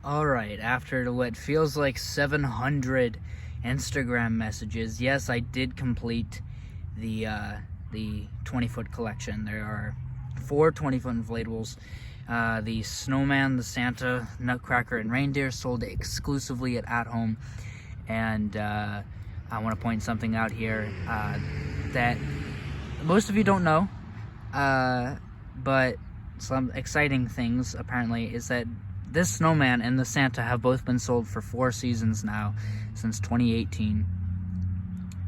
Alright, after what feels like 700 Instagram messages, yes, I did complete the 20-foot collection. There are 4 20-foot inflatables. The Snowman, the Santa, Nutcracker, and Reindeer sold exclusively at Home. And I want to point something out here that most of you don't know, but some exciting things apparently is that this Snowman and the Santa have both been sold for 4 seasons now, since 2018.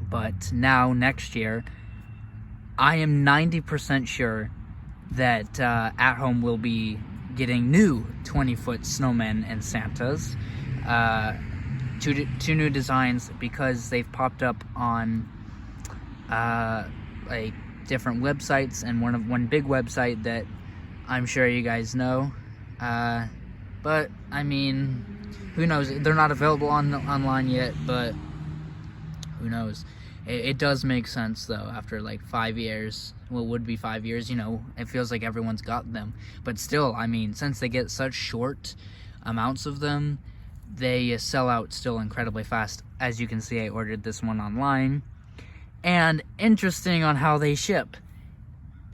But now, next year, I am 90% sure that At Home will be getting new 20-foot snowmen and Santas. Two new designs, because they've popped up on like different websites, and one big website that I'm sure you guys know. But I mean, who knows? They're not available online yet, but who knows? It does make sense though. After like 5 years, well, it would be 5 years. You know, it feels like everyone's got them. But still, I mean, since they get such short amounts of them, they sell out still incredibly fast. As you can see, I ordered this one online, and interesting on how they ship.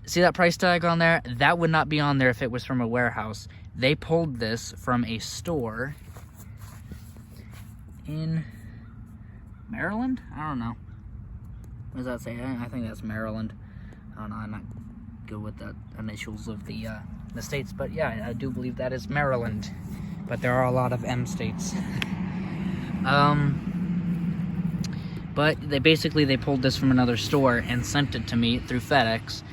See that price tag on there? That would not be on there if it was from a warehouse. They pulled this from a store in Maryland? I don't know. What does that say? I think that's Maryland. I don't know. I'm not good with the initials of the states, but yeah, I do believe that is Maryland. But there are a lot of M states. But they pulled this from another store and sent it to me through FedEx,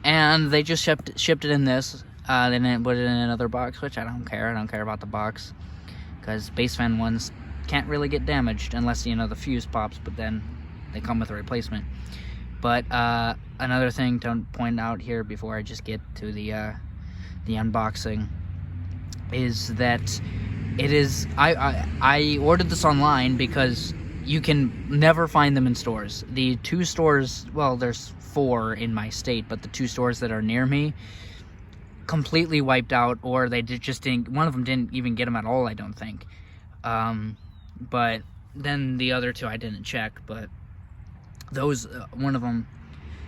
and they just shipped it in this. They didn't put it in another box, which I don't care. I don't care about the box, because base fan ones can't really get damaged unless, you know, the fuse pops, but then they come with a replacement. But another thing to point out here before I just get to the unboxing is that it is, I ordered this online because you can never find them in stores. The 2 stores, well, there's 4 in my state, but the 2 stores that are near me completely wiped out, or they just didn't, one of them didn't even get them at all, I don't think. But then the other 2 I didn't check, but those, one of them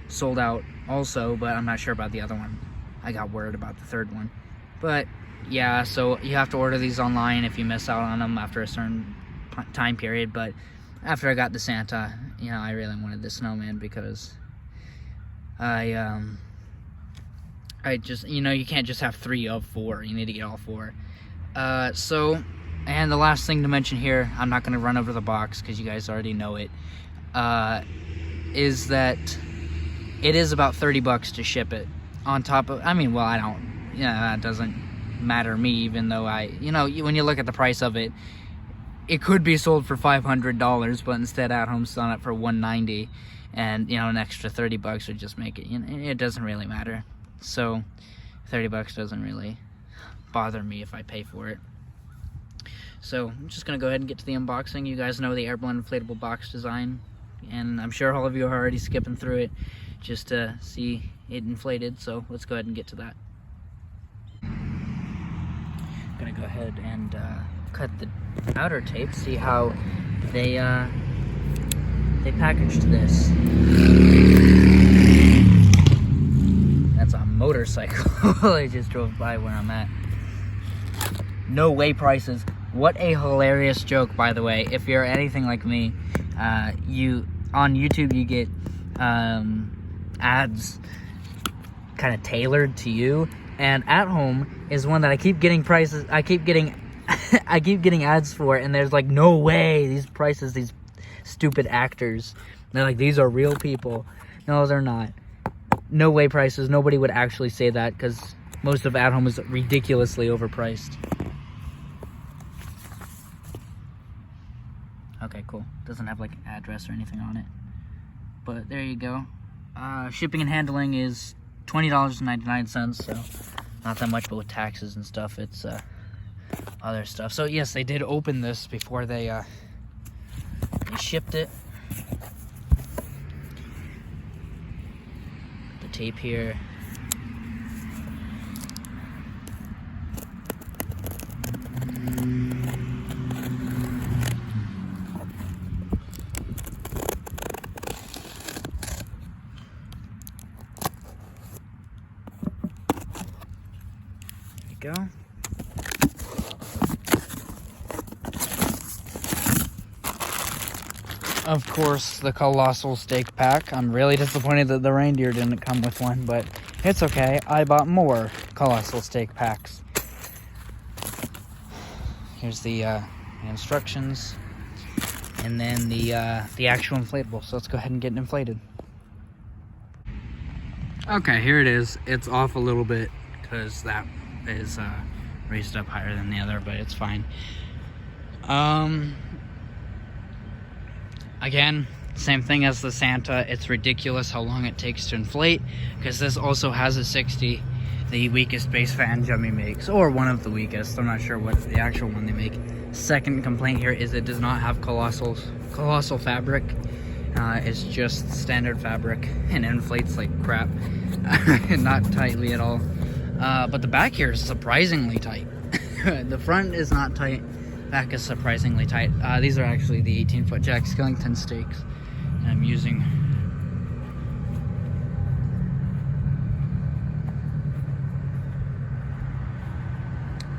sold out also, but I'm not sure about the other one. I got word about the 3rd one. But yeah, so you have to order these online if you miss out on them after a certain time period. But after I got the Santa, you know, I really wanted the Snowman, because I just, you know, you can't just have 3 of 4. You need to get all 4. So, and the last thing to mention here, I'm not going to run over the box because you guys already know it, is that it is about $30 to ship it. On top of, I mean, well, I don't, you know, that doesn't matter to me, even though you know, when you look at the price of it, it could be sold for $500, but instead At Home's selling it for $190, and, you know, an extra $30 would just make it, you know, it doesn't really matter. So $30 doesn't really bother me if I pay for it. So I'm just gonna go ahead and get to the unboxing. You guys know the airborne inflatable box design, and I'm sure all of you are already skipping through it just to see it inflated, so let's go ahead and get to that. I'm gonna go ahead and cut the outer tape, see how they packaged this. That's a motorcycle. I just drove by where I'm at. No way prices. What a hilarious joke, by the way. If you're anything like me, you on YouTube you get ads kind of tailored to you, and At Home is one that I keep getting prices. I keep getting ads for, and there's like, no way these prices, these stupid actors. They're like, these are real people. No, they're not. No way prices. Nobody would actually say that, because most of At Home is ridiculously overpriced. Okay, cool. Doesn't have like an address or anything on it. But there you go. Shipping and handling is $20.99, so not that much, but with taxes and stuff, it's other stuff. So yes, they did open this before they shipped it. The tape here. go. Of course, the colossal steak pack. I'm really disappointed that the reindeer didn't come with one, but it's okay. I bought more colossal steak packs. Here's the instructions, and then the actual inflatable. So let's go ahead and get it inflated. Okay, here it is. It's off a little bit because that is raised up higher than the other, but it's fine. Again, same thing as the Santa. It's ridiculous how long it takes to inflate, because this also has a 60, the weakest base fan Jummy makes, or one of the weakest. I'm not sure what the actual one they make. Second complaint here is it does not have colossal fabric. It's just standard fabric and inflates like crap. Not tightly at all. But the back here is surprisingly tight. The front is not tight. Back is surprisingly tight. These are actually the 18-foot Jack Skellington stakes I'm using.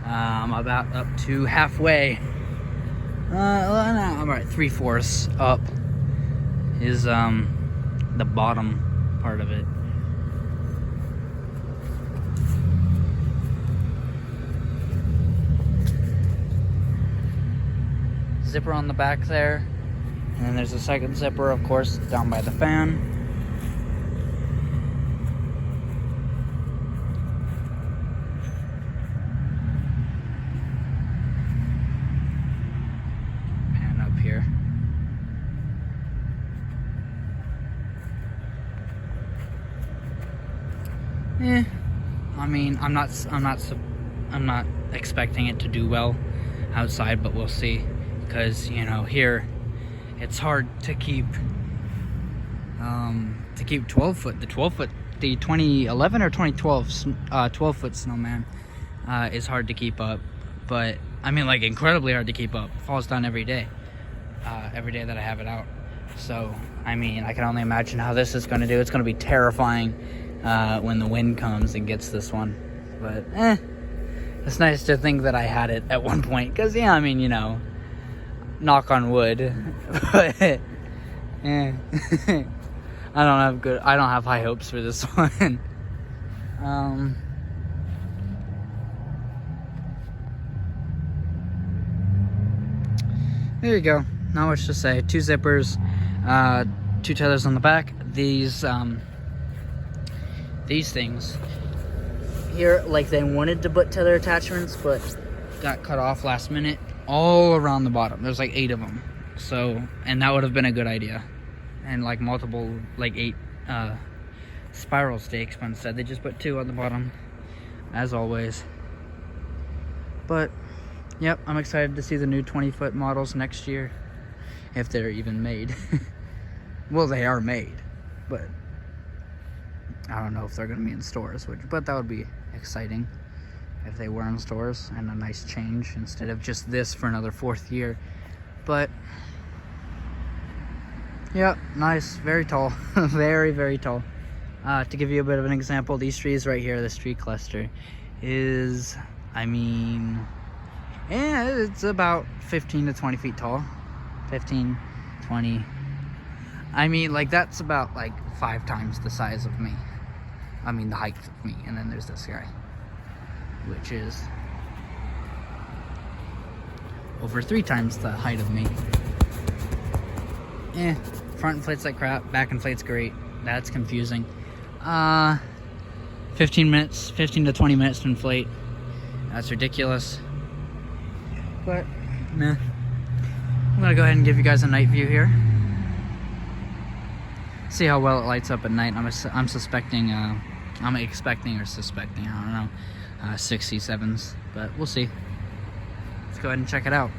I'm about up to halfway. No, I'm about 3/4 up is the bottom part of it. Zipper on the back there, and then there's a second zipper, of course, down by the fan. Pan up here. I mean, I'm not expecting it to do well outside, but we'll see. Because, you know, here it's hard to keep 12 foot. The 2011 or 2012 12-foot snowman is hard to keep up. But I mean, like, incredibly hard to keep up. Falls down every day that I have it out. So I mean, I can only imagine how this is going to do. It's going to be terrifying when the wind comes and gets this one. But it's nice to think that I had it at one point. Because, yeah, I mean, you know, knock on wood, but I don't have high hopes for this one. There you go. Not much to say. 2 zippers, 2 tethers on the back. These things here, like, they wanted to put tether attachments, but got cut off last minute. All around the bottom. There's like 8 of them. So, and that would have been a good idea. And like multiple, like 8 spiral stakes, but instead they just put 2 on the bottom, as always. But, yep, I'm excited to see the new 20-foot models next year, if they're even made. Well, they are made, but I don't know if they're going to be in stores, but that would be exciting if they were in stores, and a nice change instead of just this for another 4th year. But yeah, nice, very tall. Very, very tall. To give you a bit of an example, these trees right here, this tree cluster is, I mean, yeah, it's about 15 to 20 feet tall. 15, 20. I mean, like, that's about like 5 times the size of me. I mean, the height of me. And then there's this guy, which is over 3 times the height of me. Front inflates like crap, back inflates great. That's confusing. 15 to 20 minutes to inflate. That's ridiculous. But, I'm gonna go ahead and give you guys a night view here. See how well it lights up at night. I'm expecting, I don't know, 67s, but we'll see. Let's go ahead and check it out.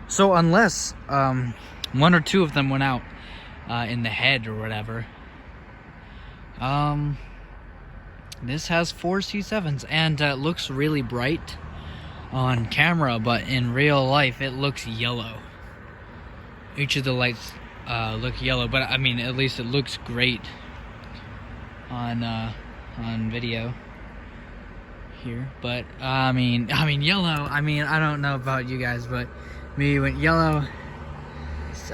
So unless 1 or 2 of them went out in the head or whatever, this has 4 C7s, and looks really bright. on camera, but in real life it looks yellow. Each of the lights look yellow, but I mean, at least it looks great on video here. But I mean yellow, I mean, I don't know about you guys, but me, when yellow,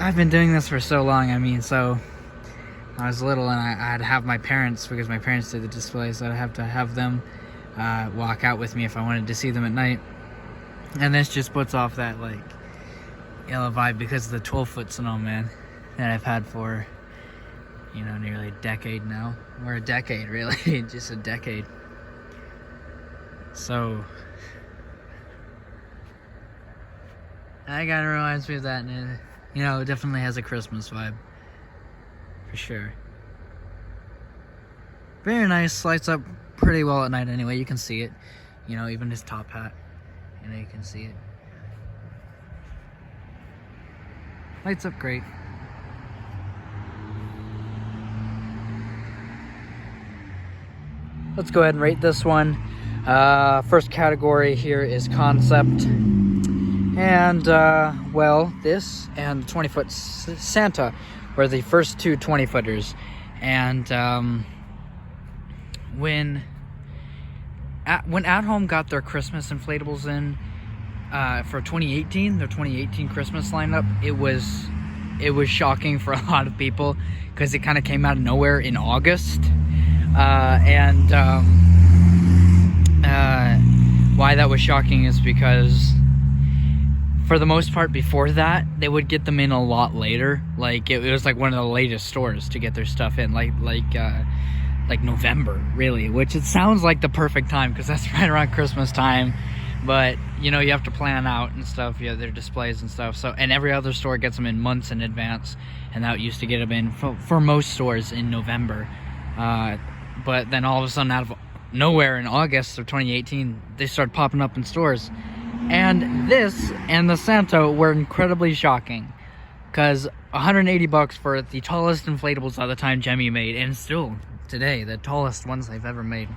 I've been doing this for so long. I mean, so I was little and I had to have my parents, because my parents did the display, so I'd have to have them walk out with me if I wanted to see them at night. And this just puts off that like yellow vibe, because of the 12-foot snowman that I've had for, you know, nearly a decade now. Or a decade, really. Just a decade. So that kind of reminds me of that, and you know, it definitely has a Christmas vibe. For sure. Very nice. Lights up pretty well at night anyway. You can see it. You know, even his top hat. You know, you can see it. Lights up great. Let's go ahead and rate this one. First category here is concept. And, well, this and the 20-foot Santa were the first two 20-footers. And, when At Home got their Christmas inflatables in, for 2018, their 2018 Christmas lineup, it was shocking for a lot of people, because it kind of came out of nowhere in August. Why that was shocking is because, for the most part, before that, they would get them in a lot later. Like, it was like one of the latest stores to get their stuff in, like November, really, which it sounds like the perfect time, because that's right around Christmas time. But, you know, you have to plan out and stuff. You have their displays and stuff. So, and every other store gets them in months in advance, and that used to get them in for most stores in November. But then all of a sudden, out of nowhere in August of 2018, they started popping up in stores. And this and the Santa were incredibly shocking, because $180 for the tallest inflatables at the time Jemmy made, and still today the tallest ones they've ever made.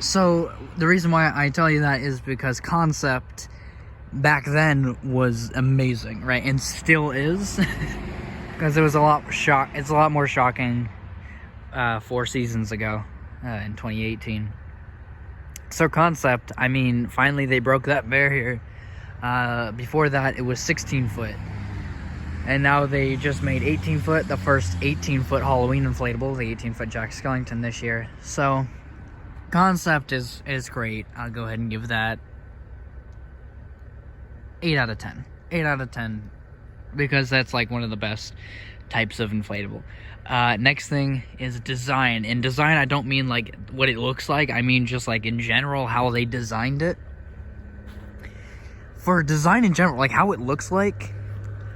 So the reason why I tell you that is because concept back then was amazing, right? And still is, because it was it's a lot more shocking 4 seasons ago, in 2018. So concept, I mean, finally they broke that barrier. Before that, it was 16-foot. And now they just made 18-foot, the first 18-foot Halloween inflatable, the 18-foot Jack Skellington this year. So concept is great. I'll go ahead and give that 8 out of 10. 8 out of 10, because that's like one of the best types of inflatable. Next thing is design. In design, I don't mean like what it looks like. I mean just like in general how they designed it. For design in general, like how it looks like,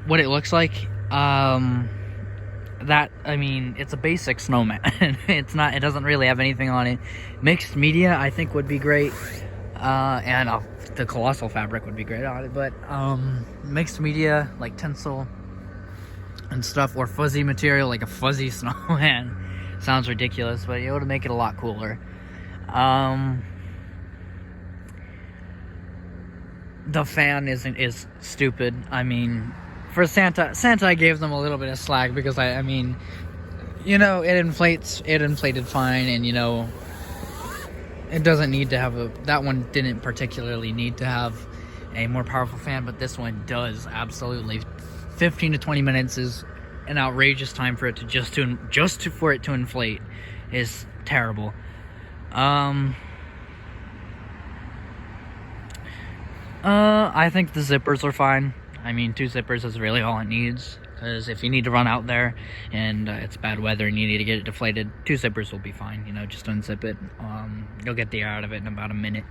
what it looks like, that, I mean, it's a basic snowman. It doesn't really have anything on it. Mixed media, I think, would be great. And the colossal fabric would be great on it. But mixed media, like tinsel and stuff, or fuzzy material, like a fuzzy snowman, sounds ridiculous, but it would make it a lot cooler. The fan is stupid. I mean, for Santa I gave them a little bit of slack, because I mean, you know, it inflated fine, and you know, it doesn't need to have that one didn't particularly need to have a more powerful fan, but this one does, absolutely. 15 to 20 minutes is an outrageous time for it to for it to inflate is terrible. I think the zippers are fine. I mean, 2 zippers is really all it needs, because if you need to run out there and it's bad weather and you need to get it deflated, 2 zippers will be fine. You know, just unzip it. You'll get the air out of it in about a minute.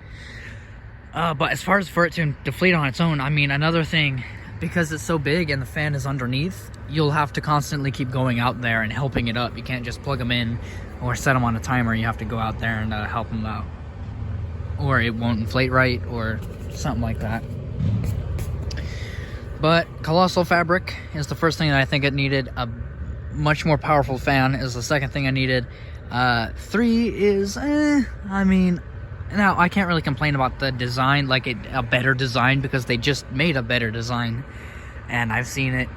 But as far as for it to deflate on its own, I mean, another thing, because it's so big and the fan is underneath, you'll have to constantly keep going out there and helping it up. You can't just plug them in or set them on a timer. You have to go out there and help them out, or it won't inflate right, or something like that. But colossal fabric is the first thing that I think it needed. A much more powerful fan is the second thing I needed. 3 is, I mean, Now, I can't really complain about the design, like a better design, because they just made a better design, and I've seen it,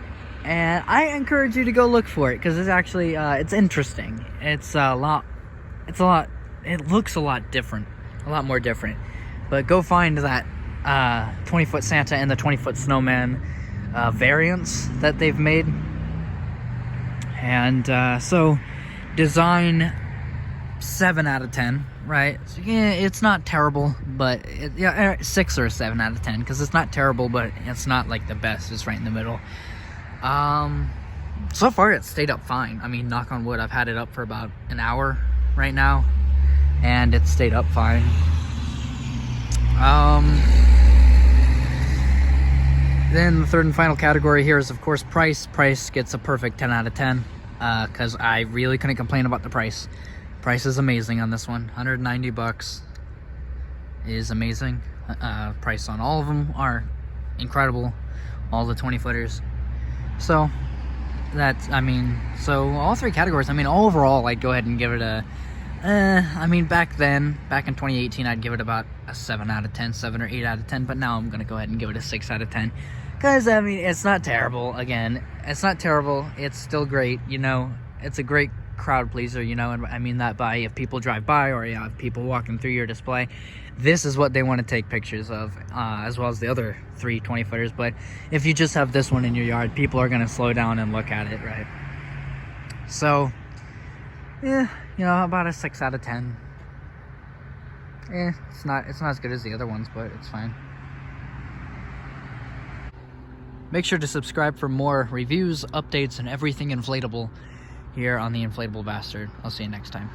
and I encourage you to go look for it, because it's actually, it's interesting. It looks a lot different, a lot more different, but go find that 20-foot Santa and the 20-foot snowman variants that they've made. And so design 7 out of 10, right? So, yeah, it's not terrible, but 6 or a 7 out of 10, because it's not terrible, but it's not like the best. It's right in the middle. So far it's stayed up fine. I mean, knock on wood, I've had it up for about an hour right now, and it's stayed up fine. Then the third and final category here is, of course, price. Price gets a perfect 10 out of 10, because I really couldn't complain about the price. Price is amazing on this one. $190 is amazing. Price on all of them are incredible. All the 20-footers. So that's, I mean, so all 3 categories. I mean, overall, I'd go ahead and give it a, I mean, back in 2018, I'd give it about a 7 out of 10, 7 or 8 out of 10, but now I'm going to go ahead and give it a 6 out of 10. Because, I mean, it's not terrible. Again, it's not terrible. It's still great, you know. It's a great crowd pleaser, you know, and I mean that by if people drive by or you have people walking through your display, this is what they want to take pictures of, as well as the other 3 20-footers. But if you just have this one in your yard, people are going to slow down and look at it, right? So, yeah, you know, about a 6 out of 10. It's not as good as the other ones, but it's fine. Make sure to subscribe for more reviews, updates, and everything inflatable here on the Inflatable Bastard. I'll see you next time.